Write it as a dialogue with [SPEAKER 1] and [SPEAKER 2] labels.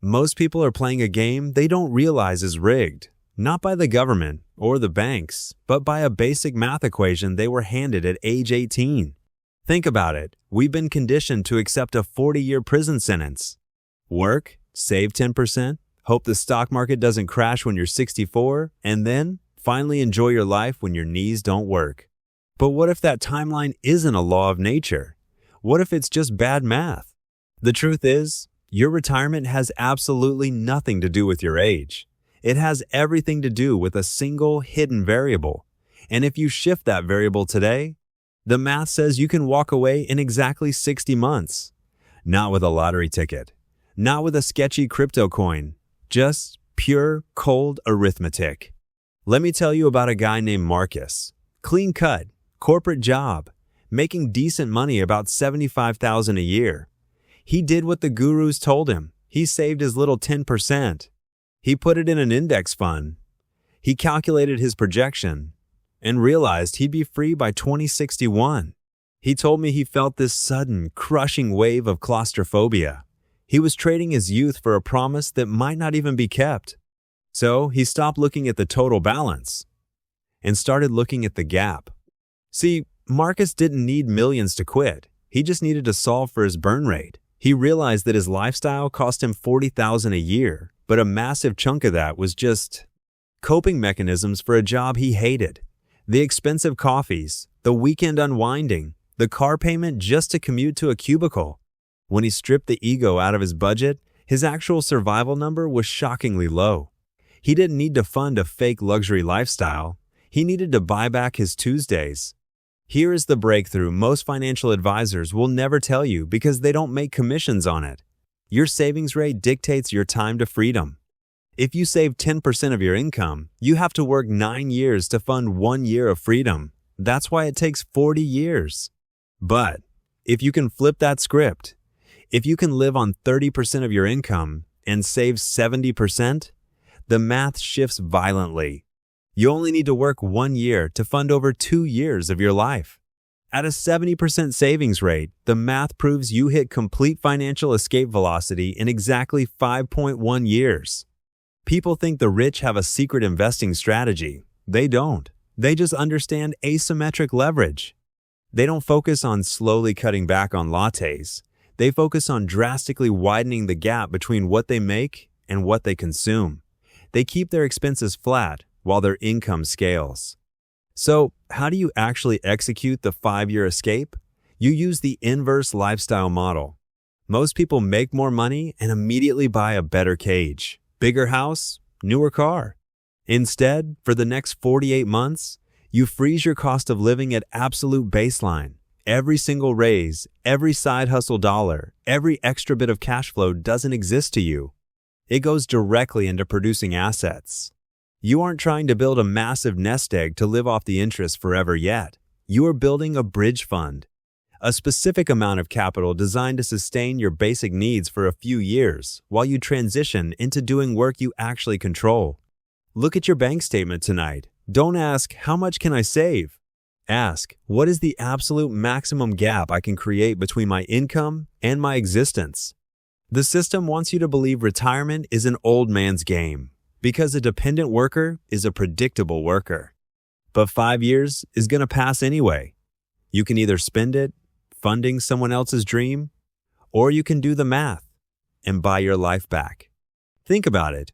[SPEAKER 1] Most people are playing a game they don't realize is rigged, not by the government or the banks, but by a basic math equation they were handed at age 18. Think about it. We've been conditioned to accept a 40-year prison sentence. Work, save 10%, hope the stock market doesn't crash when you're 64, and then finally enjoy your life when your knees don't work. But what if that timeline isn't a law of nature? What if it's just bad math? The truth is, your retirement has absolutely nothing to do with your age. It has everything to do with a single hidden variable. And if you shift that variable today, the math says you can walk away in exactly 60 months. Not with a lottery ticket. Not with a sketchy crypto coin. Just pure, cold arithmetic. Let me tell you about a guy named Marcus. Clean cut, corporate job, making decent money, about $75,000 a year. He did what the gurus told him. He saved his little 10%. He put it in an index fund. He calculated his projection and realized he'd be free by 2061. He told me he felt this sudden, crushing wave of claustrophobia. He was trading his youth for a promise that might not even be kept. So he stopped looking at the total balance and started looking at the gap. See, Marcus didn't need millions to quit. He just needed to solve for his burn rate. He realized that his lifestyle cost him $40,000 a year, but a massive chunk of that was just coping mechanisms for a job he hated. The expensive coffees, the weekend unwinding, the car payment just to commute to a cubicle. When he stripped the ego out of his budget, his actual survival number was shockingly low. He didn't need to fund a fake luxury lifestyle. He needed to buy back his Tuesdays. Here is the breakthrough most financial advisors will never tell you because they don't make commissions on it. Your savings rate dictates your time to freedom. If you save 10% of your income, you have to work 9 years to fund 1 year of freedom. That's why it takes 40 years. But if you can flip that script, if you can live on 30% of your income and save 70%, the math shifts violently. You only need to work 1 year to fund over 2 years of your life. At a 70% savings rate, the math proves you hit complete financial escape velocity in exactly 5.1 years. People think the rich have a secret investing strategy. They don't. They just understand asymmetric leverage. They don't focus on slowly cutting back on lattes. They focus on drastically widening the gap between what they make and what they consume. They keep their expenses flat while their income scales. So, how do you actually execute the 5-year escape? You use the inverse lifestyle model. Most people make more money and immediately buy a better cage, bigger house, newer car. Instead, for the next 48 months, you freeze your cost of living at absolute baseline. Every single raise, every side hustle dollar, every extra bit of cash flow doesn't exist to you. It goes directly into producing assets. You aren't trying to build a massive nest egg to live off the interest forever yet. You are building a bridge fund, a specific amount of capital designed to sustain your basic needs for a few years while you transition into doing work you actually control. Look at your bank statement tonight. Don't ask, how much can I save? Ask, what is the absolute maximum gap I can create between my income and my existence? The system wants you to believe retirement is an old man's game, because a dependent worker is a predictable worker. But 5 years is going to pass anyway. You can either spend it funding someone else's dream, or you can do the math and buy your life back. Think about it.